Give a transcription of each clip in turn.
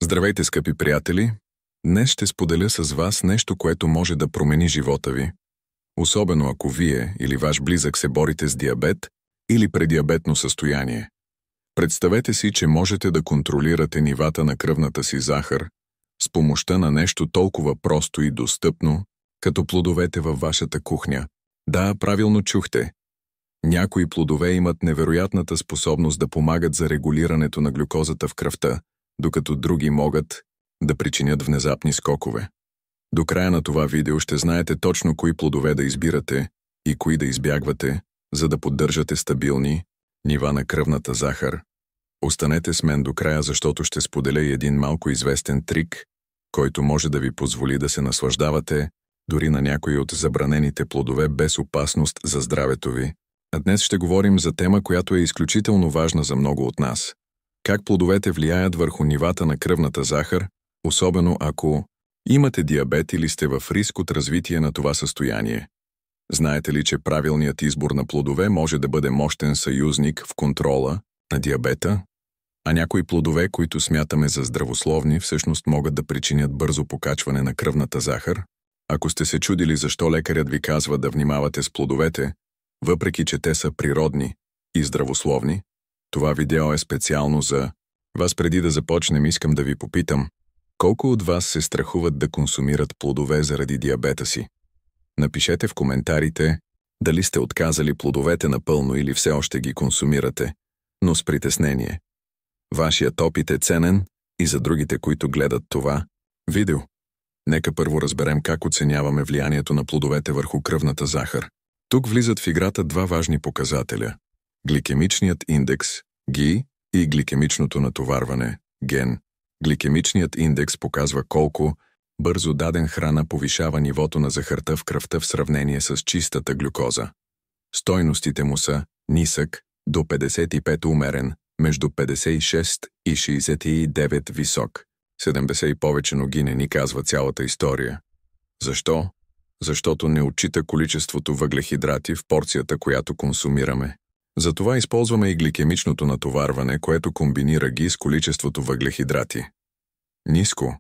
Здравейте, скъпи приятели! Днес ще споделя с вас нещо, което може да промени живота ви, особено ако вие или ваш близък се борите с диабет или предиабетно състояние. Представете си, че можете да контролирате нивата на кръвната си захар с помощта на нещо толкова просто и достъпно, като плодовете във вашата кухня. Да, правилно чухте. Някои плодове имат невероятната способност да помагат за регулирането на глюкозата в кръвта, докато други могат да причинят внезапни скокове. До края на това видео ще знаете точно кои плодове да избирате и кои да избягвате, за да поддържате стабилни нива на кръвната захар. Останете с мен до края, защото ще споделя и един малко известен трик, който може да ви позволи да се наслаждавате дори на някои от забранените плодове без опасност за здравето ви. А днес ще говорим за тема, която е изключително важна за много от нас. Как плодовете влияят върху нивата на кръвната захар, особено ако имате диабет или сте в риск от развитие на това състояние. Знаете ли, че правилният избор на плодове може да бъде мощен съюзник в контрола на диабета? А някои плодове, които смятаме за здравословни, всъщност могат да причинят бързо покачване на кръвната захар? Ако сте се чудили защо лекарят ви казва да внимавате с плодовете, въпреки че те са природни и здравословни, това видео е специално за вас. Преди да започнем, искам да ви попитам, колко от вас се страхуват да консумират плодове заради диабета си? Напишете в коментарите дали сте отказали плодовете напълно или все още ги консумирате, но с притеснение. Вашият опит е ценен и за другите, които гледат това видео. Нека първо разберем как оценяваме влиянието на плодовете върху кръвната захар. Тук влизат в играта два важни показателя – гликемичният индекс, ГИ, и гликемичното натоварване, ген. Гликемичният индекс показва колко бързо даден храна повишава нивото на захарта в кръвта в сравнение с чистата глюкоза. Стойностите му са нисък до 55 умерен, между 56 и 69 висок. 70 и повече, но ГИ не ни казва цялата история. Защо? Защото не отчита количеството въглехидрати в порцията, която консумираме. Затова използваме и гликемичното натоварване, което комбинира ГИ с количеството въглехидрати. Ниско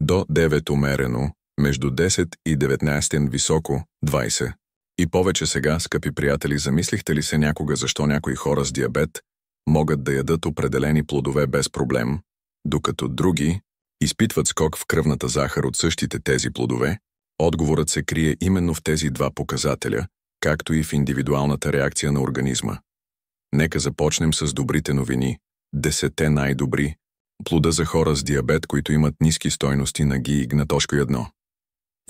до 9 умерено, между 10 и 19 високо 20. И повече сега, скъпи приятели, замислихте ли се някога защо някои хора с диабет могат да ядат определени плодове без проблем, докато други изпитват скок в кръвната захар от същите тези плодове? Отговорът се крие именно в тези два показателя, както и в индивидуалната реакция на организма. Нека започнем с добрите новини. 10 най-добри плода за хора с диабет, които имат ниски стойности на ГИ. 1.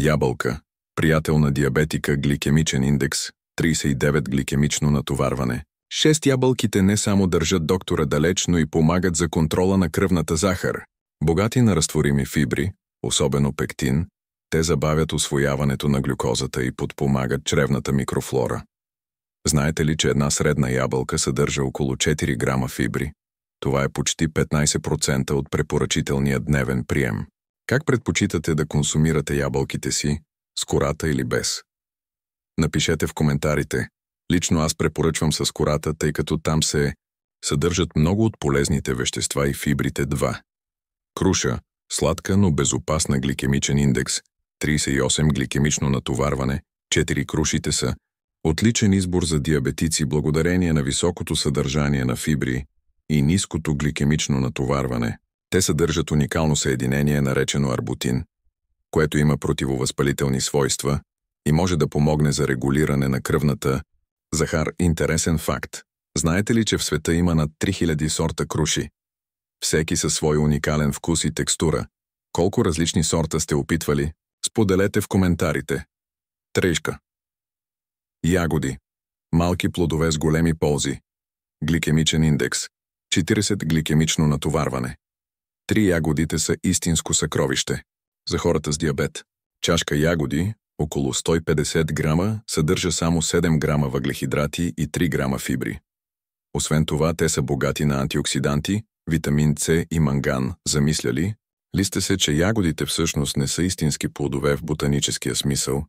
Ябълка. Приятел на диабетика, гликемичен индекс 39, гликемично натоварване. 6. Ябълките не само държат доктора далеч, но и помагат за контрола на кръвната захар. Богати на разтворими фибри, особено пектин, те забавят усвояването на глюкозата и подпомагат чревната микрофлора. Знаете ли, че една средна ябълка съдържа около 4 грама фибри? Това е почти 15% от препоръчителния дневен прием. Как предпочитате да консумирате ябълките си, с кората или без? Напишете в коментарите. Лично аз препоръчвам с кората, тъй като там се съдържат много от полезните вещества и фибрите. 2. Круша. Сладка, но безопасна, гликемичен индекс 38, гликемично натоварване. 4. Крушите са отличен избор за диабетици благодарение на високото съдържание на фибри и ниското гликемично натоварване. Те съдържат уникално съединение, наречено арбутин, което има противовъзпалителни свойства и може да помогне за регулиране на кръвната захар. Интересен факт. Знаете ли, че в света има над 3000 сорта круши? Всеки със свой уникален вкус и текстура. Колко различни сорта сте опитвали? Споделете в коментарите. 3. Ягоди. Малки плодове с големи ползи. Гликемичен индекс 40, гликемично натоварване. 3. Ягодите са истинско съкровище. За хората с диабет. Чашка ягоди, около 150 грама, съдържа само 7 грама въглехидрати и 3 грама фибри. Освен това, те са богати на антиоксиданти, витамин С и манган. Замисляли ли сте се, че ягодите всъщност не са истински плодове в ботаническия смисъл?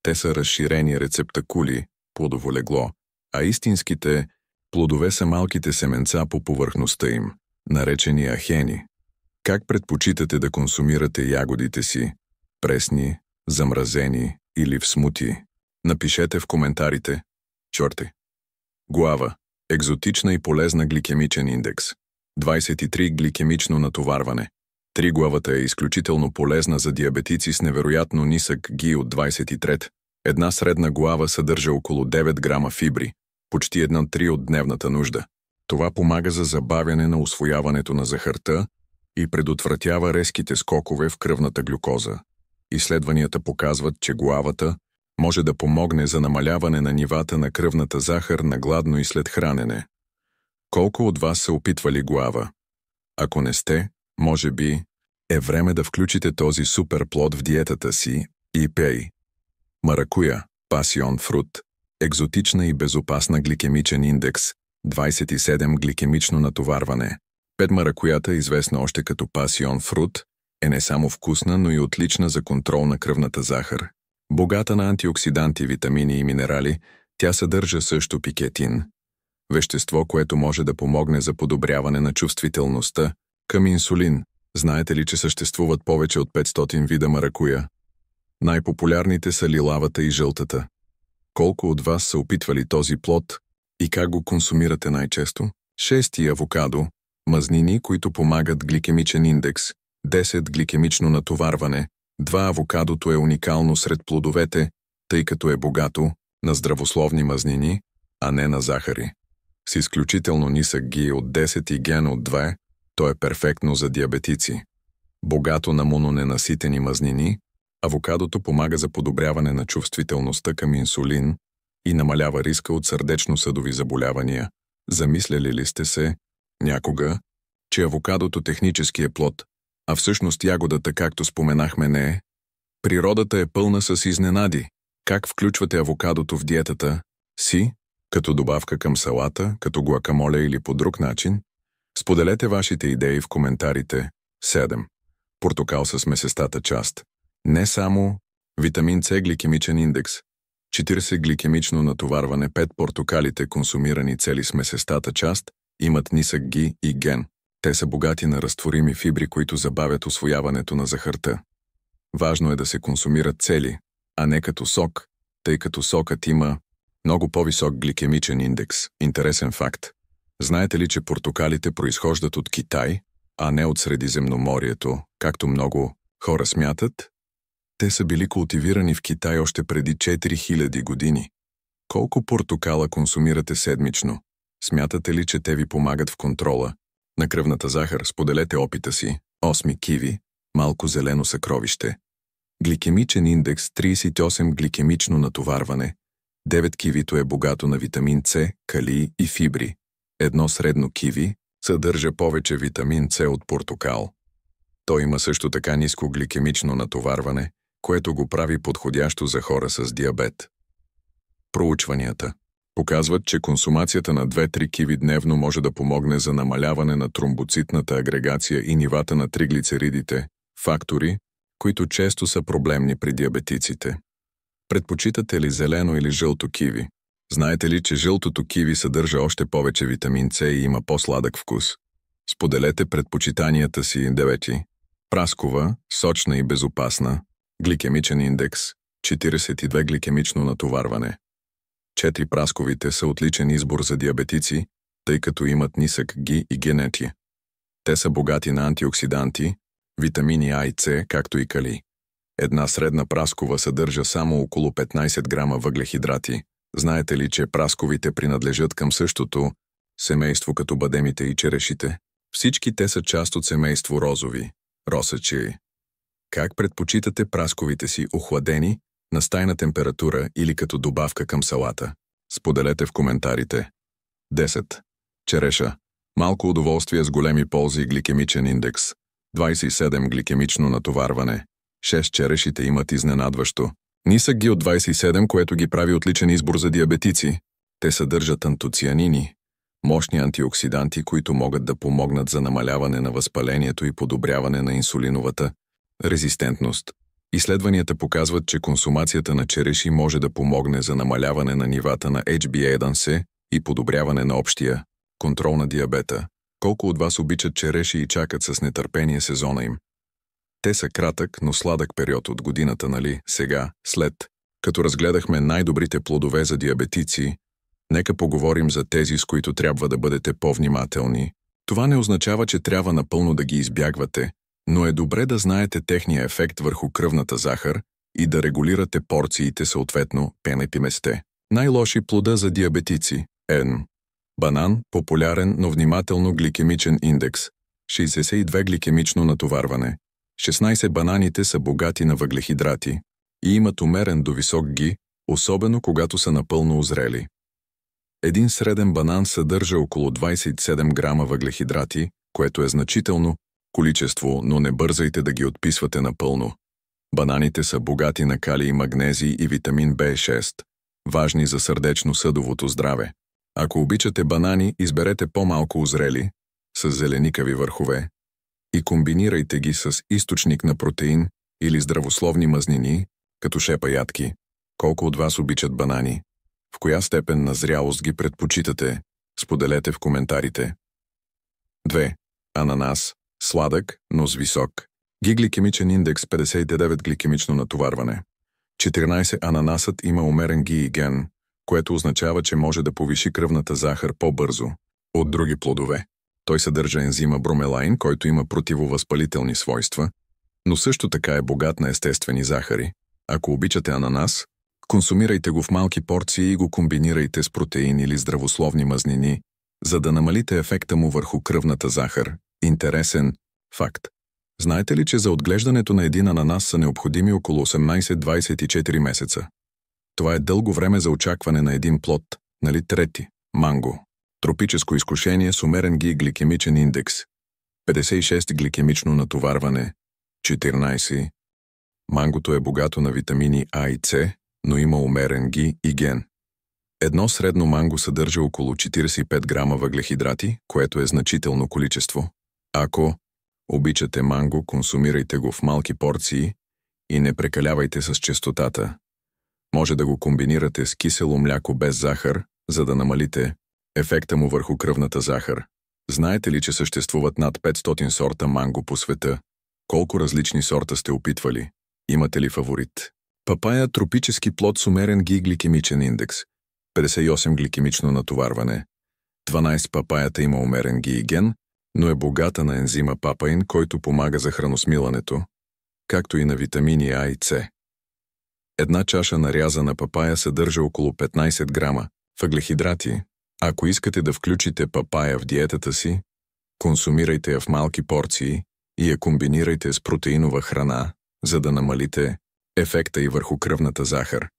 Те са разширени рецептакули, плодово легло, а истинските плодове са малките семенца по повърхността им, наречени ахени. Как предпочитате да консумирате ягодите си? Пресни, замразени или в смути? Напишете в коментарите. Чорте. Гуава. Екзотична и полезна гликемичен индекс. 23 гликемично натоварване. 3 главата е изключително полезна за диабетици с невероятно нисък ГИ от 23. Една средна глава съдържа около 9 грама фибри, почти 1/3 от дневната нужда. Това помага за забавяне на усвояването на захарта и предотвратява резките скокове в кръвната глюкоза. Изследванията показват, че главата може да помогне за намаляване на нивата на кръвната захар на гладно и след хранене. Колко от вас са опитвали глава? Ако не сте, може би е време да включите този супер плод в диетата си и пей. Маракуя, пасион фрут, екзотична и безопасна гликемичен индекс, 27 гликемично натоварване. 5 маракуята, известна още като пасион фрут, е не само вкусна, но и отлична за контрол на кръвната захар. Богата на антиоксиданти, витамини и минерали, тя съдържа също пикетин, вещество, което може да помогне за подобряване на чувствителността към инсулин. Знаете ли, че съществуват повече от 500 вида маракуя? Най-популярните са лилавата и жълтата. Колко от вас са опитвали този плод и как го консумирате най-често? 6. Авокадо. Мазнини, които помагат гликемичен индекс. 10 гликемично натоварване. 2. Авокадото е уникално сред плодовете, тъй като е богато на здравословни мазнини, а не на захари. С изключително нисък ГИ от 10 и ген от 2, то е перфектно за диабетици. Богато на мононенаситени мазнини, авокадото помага за подобряване на чувствителността към инсулин и намалява риска от сърдечно-съдови заболявания. Замисляли ли сте се някога, че авокадото технически е плод, а всъщност ягодата, както споменахме, не е? Природата е пълна с изненади. Как включвате авокадото в диетата си, като добавка към салата, като гуакамоле или по друг начин? Споделете вашите идеи в коментарите. 7. Портокал с месестата част. Не само витамин С, гликемичен индекс. 40 гликемично натоварване. 5 портокалите, консумирани цели с месестата част, имат нисък ГИ и ген. Те са богати на разтворими фибри, които забавят усвояването на захарта. Важно е да се консумират цели, а не като сок, тъй като сокът има много по-висок гликемичен индекс. Интересен факт. Знаете ли, че портокалите произхождат от Китай, а не от Средиземноморието, както много хора смятат? Те са били култивирани в Китай още преди 4000 години. Колко портокала консумирате седмично? Смятате ли, че те ви помагат в контрола на кръвната захар? Споделете опита си. 8. Киви. Малко зелено съкровище. Гликемичен индекс 38 гликемично натоварване. 9 кивито е богато на витамин С, калий и фибри. Едно средно киви съдържа повече витамин С от портокал. Той има също така ниско гликемично натоварване, което го прави подходящо за хора с диабет. Проучванията показват, че консумацията на 2-3 киви дневно може да помогне за намаляване на тромбоцитната агрегация и нивата на триглицеридите, фактори, които често са проблемни при диабетиците. Предпочитате ли зелено или жълто киви? Знаете ли, че жълтото киви съдържа още повече витамин С и има по-сладък вкус? Споделете предпочитанията си. 9. Праскова, сочна и безопасна. Гликемичен индекс 42 гликемично натоварване. 4 прасковите са отличен избор за диабетици, тъй като имат нисък ГИ и генети. Те са богати на антиоксиданти, витамини А и С, както и калий. Една средна праскова съдържа само около 15 грама въглехидрати. Знаете ли, че прасковите принадлежат към същото семейство като бадемите и черешите? Всички те са част от семейство розови, росачи. Как предпочитате прасковите си? Охладени, на стайна температура или като добавка към салата? Споделете в коментарите. 10. Череша. Малко удоволствие с големи ползи и гликемичен индекс. 27 гликемично натоварване. 6 черешите имат изненадващо нисък ГИ от 27, което ги прави отличен избор за диабетици. Те съдържат антоцианини, мощни антиоксиданти, които могат да помогнат за намаляване на възпалението и подобряване на инсулиновата резистентност. Изследванията показват, че консумацията на череши може да помогне за намаляване на нивата на HbA1c и подобряване на общия контрол на диабета. Колко от вас обичат череши и чакат с нетърпение сезона им? Те са кратък, но сладък период от годината, нали? Сега, след като разгледахме най-добрите плодове за диабетици, нека поговорим за тези, с които трябва да бъдете по-внимателни. Това не означава, че трябва напълно да ги избягвате, но е добре да знаете техния ефект върху кръвната захар и да регулирате порциите съответно пенепиместе. Най-лоши плода за диабетици – Н. Банан – популярен, но внимателно гликемичен индекс – 62 гликемично натоварване. 16 бананите са богати на въглехидрати и имат умерен до висок ГИ, особено когато са напълно озрели. Един среден банан съдържа около 27 грама въглехидрати, което е значително количество, но не бързайте да ги отписвате напълно. Бананите са богати на калий, магнезий и витамин В6, важни за сърдечно-съдовото здраве. Ако обичате банани, изберете по-малко озрели, с зеленикави върхове, и комбинирайте ги с източник на протеин или здравословни мазнини, като шепа ядки. Колко от вас обичат банани? В коя степен на зрялост ги предпочитате? Споделете в коментарите. 2. Ананас. Сладък, но с висок ГИ, гликемичен индекс 59 гликемично натоварване. 14. Ананасът има умерен ГИ и ген, което означава, че може да повиши кръвната захар по-бързо от други плодове. Той съдържа ензима бромелайн, който има противовъзпалителни свойства, но също така е богат на естествени захари. Ако обичате ананас, консумирайте го в малки порции и го комбинирайте с протеин или здравословни мазнини, за да намалите ефекта му върху кръвната захар. Интересен факт. Знаете ли, че за отглеждането на един ананас са необходими около 18-24 месеца? Това е дълго време за очакване на един плод, нали? Трети. Манго. Тропическо изкушение с умерен ГИ, гликемичен индекс. 56 гликемично натоварване. 14. Мангото е богато на витамини А и С, но има умерен ГИ и ген. Едно средно манго съдържа около 45 грама въглехидрати, което е значително количество. Ако обичате манго, консумирайте го в малки порции и не прекалявайте с честотата. Може да го комбинирате с кисело мляко без захар, за да намалите ефекта му върху кръвната захар. Знаете ли, че съществуват над 500 сорта манго по света? Колко различни сорта сте опитвали? Имате ли фаворит? Папая – тропически плод с умерен ГИ, гликемичен индекс. 58 гликемично натоварване. 12. Папаята има умерен ГИ и ген, но е богата на ензима папаин, който помага за храносмилането, както и на витамини А и С. Една чаша нарязана папая съдържа около 15 грама въглехидрати. Ако искате да включите папая в диетата си, консумирайте я в малки порции и я комбинирайте с протеинова храна, за да намалите ефекта и върху кръвната захар.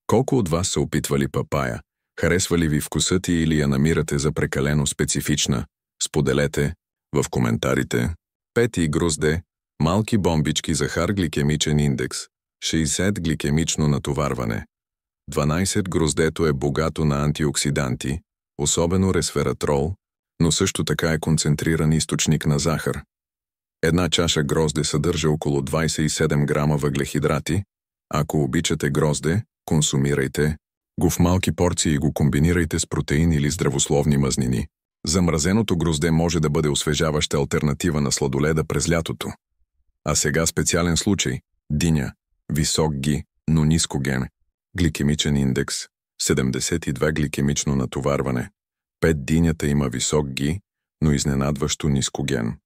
Колко от вас са опитвали папая? Харесва ли ви вкусът ѝ или я намирате за прекалено специфична? Споделете в коментарите. 5. Грозде. Малки бомбички захар, гликемичен индекс. 60 гликемично натоварване. 12. Гроздето е богато на антиоксиданти, особено ресвератрол, но също така е концентриран източник на захар. Една чаша грозде съдържа около 27 грама въглехидрати. Ако обичате грозде, консумирайте го в малки порции и го комбинирайте с протеин или здравословни мазнини. Замразеното грозде може да бъде освежаваща алтернатива на сладоледа през лятото. А сега специален случай – диня. Висок ГИ, но ниско ген. Гликемичен индекс. 72 гликемично натоварване. 5. Динята има висок ГИ, но изненадващо ниско ген.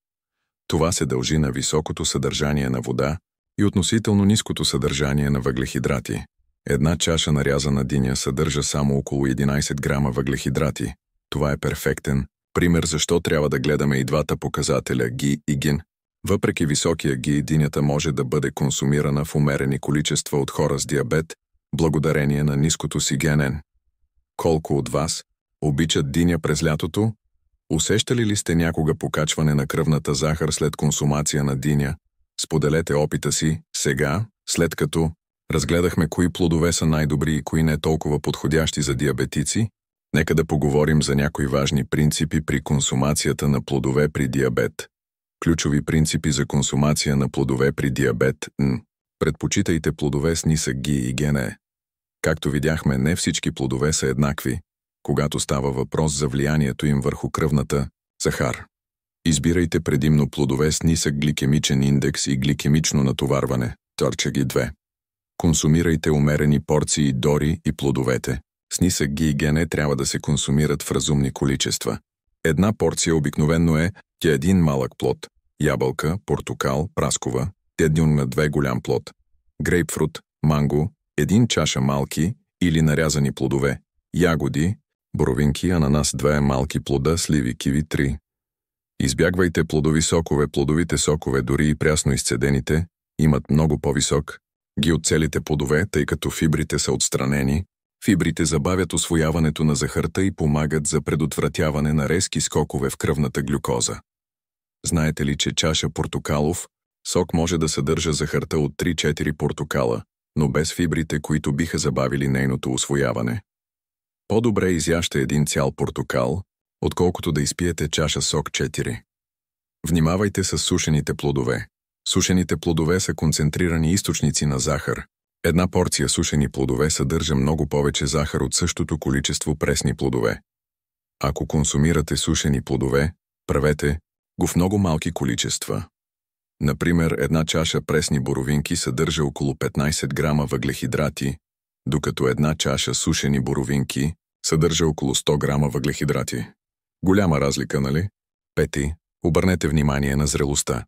Това се дължи на високото съдържание на вода и относително ниското съдържание на въглехидрати. Една чаша нарязана диня съдържа само около 11 грама въглехидрати. Това е перфектен пример защо трябва да гледаме и двата показателя ГИ и ген. Въпреки високия ГИ, динята може да бъде консумирана в умерени количества от хора с диабет, благодарение на ниското си ГНН. Колко от вас обичат диня през лятото? Усещали ли сте някога покачване на кръвната захар след консумация на диня? Споделете опита си сега, след като разгледахме кои плодове са най-добри и кои не толкова подходящи за диабетици. Нека да поговорим за някои важни принципи при консумацията на плодове при диабет. Ключови принципи за консумация на плодове при диабет. Предпочитайте плодове с нисък ГИ и ген. Както видяхме, не всички плодове са еднакви, когато става въпрос за влиянието им върху кръвната Захар. Избирайте предимно плодове с нисък гликемичен индекс и гликемично натоварване. Торча ги 2. Консумирайте умерени порции дори и плодовете. С нисък ГИ трябва да се консумират в разумни количества. Една порция обикновенно е един малък плод, ябълка, портокал, праскова, един на 2 голям плод, грейпфрут, манго, 1 чаша малки или нарязани плодове, ягоди, боровинки, ананас, 2 малки плода, сливи, киви, 3. Избягвайте плодови сокове. Плодовите сокове, дори и прясно изцедените, имат много по-висок ги от целите плодове, тъй като фибрите са отстранени. Фибрите забавят усвояването на захарта и помагат за предотвратяване на резки скокове в кръвната глюкоза. Знаете ли, че чаша портокалов сок може да съдържа захарта от 3-4 портокала, но без фибрите, които биха забавили нейното усвояване? По-добре изяжте един цял портокал, отколкото да изпиете чаша сок 4. Внимавайте с сушените плодове. Сушените плодове са концентрирани източници на захар. Една порция сушени плодове съдържа много повече захар от същото количество пресни плодове. Ако консумирате сушени плодове, правете го в много малки количества. Например, една чаша пресни боровинки съдържа около 15 грама въглехидрати, докато една чаша сушени боровинки съдържа около 100 грама въглехидрати. Голяма разлика, нали? 5. Обърнете внимание на зрелостта.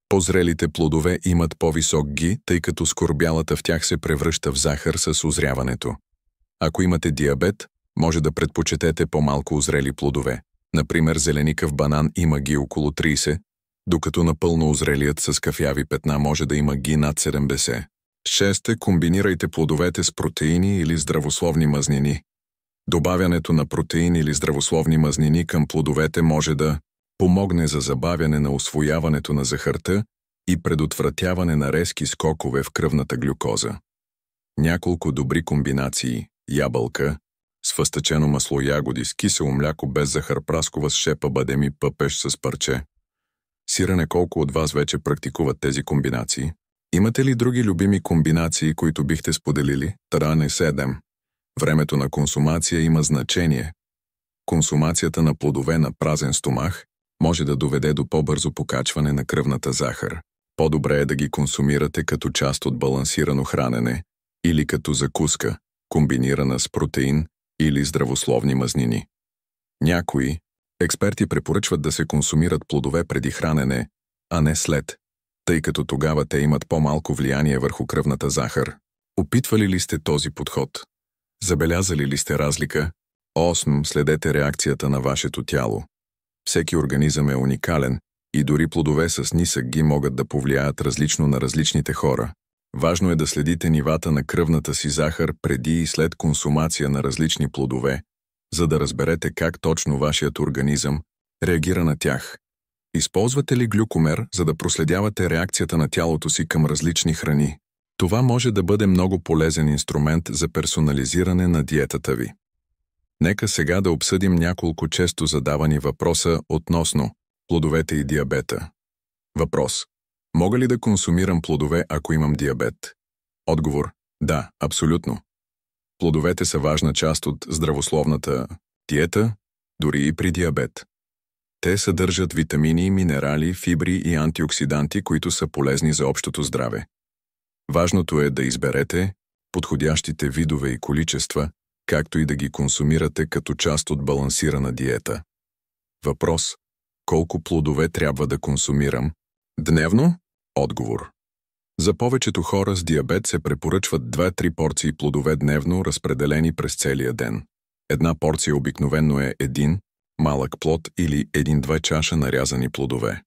По-зрелите плодове имат по-висок ГИ, тъй като скорбялата в тях се превръща в захар с озряването. Ако имате диабет, може да предпочетете по-малко озрели плодове. Например, зеленикъв банан има ГИ около 30, докато напълно озрелият с кафяви петна може да има ГИ над 70. 6. Комбинирайте плодовете с протеини или здравословни мазнини. Добавянето на протеини или здравословни мазнини към плодовете може да помогне за забавяне на усвояването на захарта и предотвратяване на резки скокове в кръвната глюкоза. Няколко добри комбинации – ябълка, с фъстъчено масло, ягоди, с кисело мляко без захар, праскова с шепа, бадеми, пъпеш с парче. Сирене. Колко от вас вече практикуват тези комбинации? Имате ли други любими комбинации, които бихте споделили? Таране 7. Времето на консумация има значение. Консумацията на плодове на празен стомах може да доведе до по-бързо покачване на кръвната захар. По-добре е да ги консумирате като част от балансирано хранене или като закуска, комбинирана с протеин или здравословни мазнини. Някои експерти препоръчват да се консумират плодове преди хранене, а не след, тъй като тогава те имат по-малко влияние върху кръвната захар. Опитвали ли сте този подход? Забелязали ли сте разлика? 8. Следете реакцията на вашето тяло. Всеки организъм е уникален и дори плодове с нисък ГИ могат да повлияят различно на различните хора. Важно е да следите нивата на кръвната си захар преди и след консумация на различни плодове, за да разберете как точно вашият организъм реагира на тях. Използвате ли глюкомер, за да проследявате реакцията на тялото си към различни храни? Това може да бъде много полезен инструмент за персонализиране на диетата ви. Нека сега да обсъдим няколко често задавани въпроса относно плодовете и диабета. Въпрос: мога ли да консумирам плодове, ако имам диабет? Отговор: да, абсолютно. Плодовете са важна част от здравословната диета, дори и при диабет. Те съдържат витамини, минерали, фибри и антиоксиданти, които са полезни за общото здраве. Важното е да изберете подходящите видове и количества, както и да ги консумирате като част от балансирана диета. Въпрос: колко плодове трябва да консумирам дневно? Отговор: за повечето хора с диабет се препоръчват 2-3 порции плодове дневно, разпределени през целия ден. Една порция обикновено е един малък плод или 1-2 чаша нарязани плодове.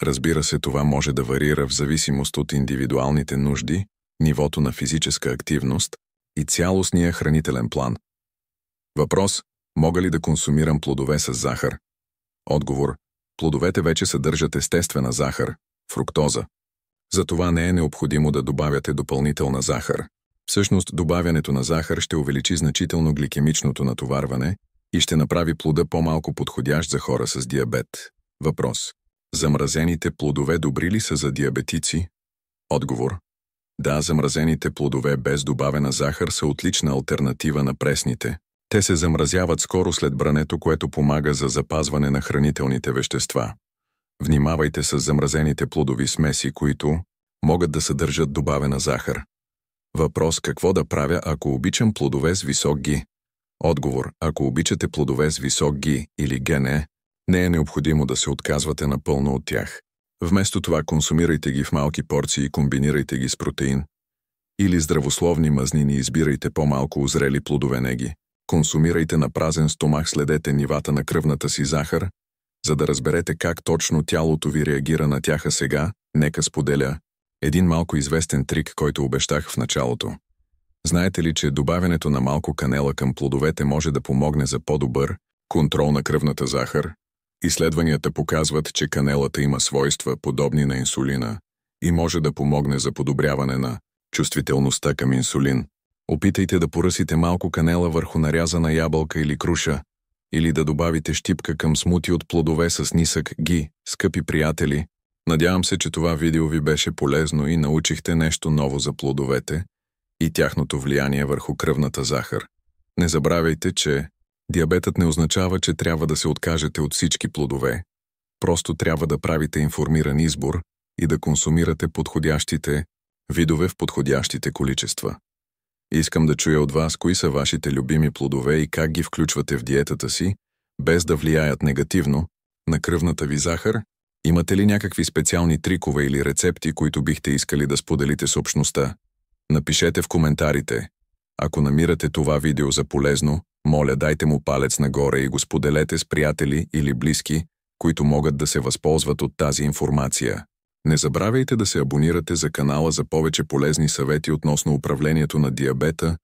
Разбира се, това може да варира в зависимост от индивидуалните нужди, нивото на физическа активност и цялостния хранителен план. Въпрос: мога ли да консумирам плодове с захар? Отговор: плодовете вече съдържат естествена захар, фруктоза. Затова не е необходимо да добавяте допълнителна захар. Всъщност, добавянето на захар ще увеличи значително гликемичното натоварване и ще направи плода по-малко подходящ за хора с диабет. Въпрос: замразените плодове добри ли са за диабетици? Отговор: да, замразените плодове без добавена захар са отлична алтернатива на пресните. Те се замразяват скоро след брането, което помага за запазване на хранителните вещества. Внимавайте с замразените плодови смеси, които могат да съдържат добавена захар. Въпрос: какво да правя, ако обичам плодове с висок ГИ? Отговор: ако обичате плодове с висок ГИ или ГН, не е необходимо да се отказвате напълно от тях. Вместо това консумирайте ги в малки порции и комбинирайте ги с протеин. Или здравословни мазнини, избирайте по-малко озрели плодове. Консумирайте на празен стомах, следете нивата на кръвната си захар, за да разберете как точно тялото ви реагира на тях. Сега нека споделя един малко известен трик, който обещах в началото. Знаете ли, че добавянето на малко канела към плодовете може да помогне за по-добър контрол на кръвната захар? Изследванията показват, че канелата има свойства, подобни на инсулина, и може да помогне за подобряване на чувствителността към инсулин. Опитайте да поръсите малко канела върху нарязана ябълка или круша, или да добавите щипка към смути от плодове с нисък ГИ. Скъпи приятели, надявам се, че това видео ви беше полезно и научихте нещо ново за плодовете и тяхното влияние върху кръвната захар. Не забравяйте, че диабетът не означава, че трябва да се откажете от всички плодове. Просто трябва да правите информиран избор и да консумирате подходящите видове в подходящите количества. Искам да чуя от вас кои са вашите любими плодове и как ги включвате в диетата си, без да влияят негативно на кръвната ви захар. Имате ли някакви специални трикове или рецепти, които бихте искали да споделите с общността? Напишете в коментарите. Ако намирате това видео за полезно, моля, дайте му палец нагоре и го споделете с приятели или близки, които могат да се възползват от тази информация. Не забравяйте да се абонирате за канала за повече полезни съвети относно управлението на диабета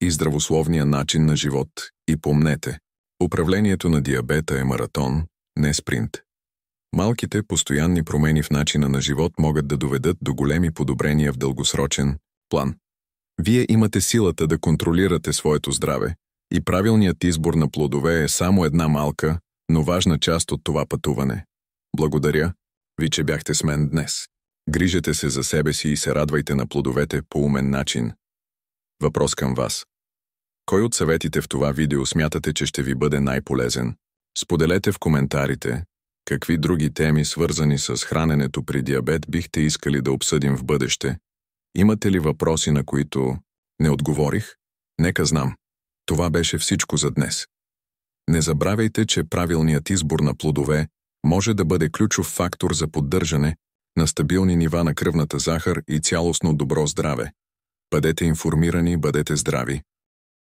и здравословния начин на живот. И помнете, управлението на диабета е маратон, не спринт. Малките, постоянни промени в начина на живот могат да доведат до големи подобрения в дългосрочен план. Вие имате силата да контролирате своето здраве и правилният избор на плодове е само една малка, но важна част от това пътуване. Благодаря ви, че бяхте с мен днес. Грижете се за себе си и се радвайте на плодовете по умен начин. Въпрос към вас. Кой от съветите в това видео смятате, че ще ви бъде най-полезен? Споделете в коментарите какви други теми, свързани с храненето при диабет, бихте искали да обсъдим в бъдеще. Имате ли въпроси, на които не отговорих? Нека знам. Това беше всичко за днес. Не забравяйте, че правилният избор на плодове може да бъде ключов фактор за поддържане на стабилни нива на кръвната захар и цялостно добро здраве. Бъдете информирани, бъдете здрави.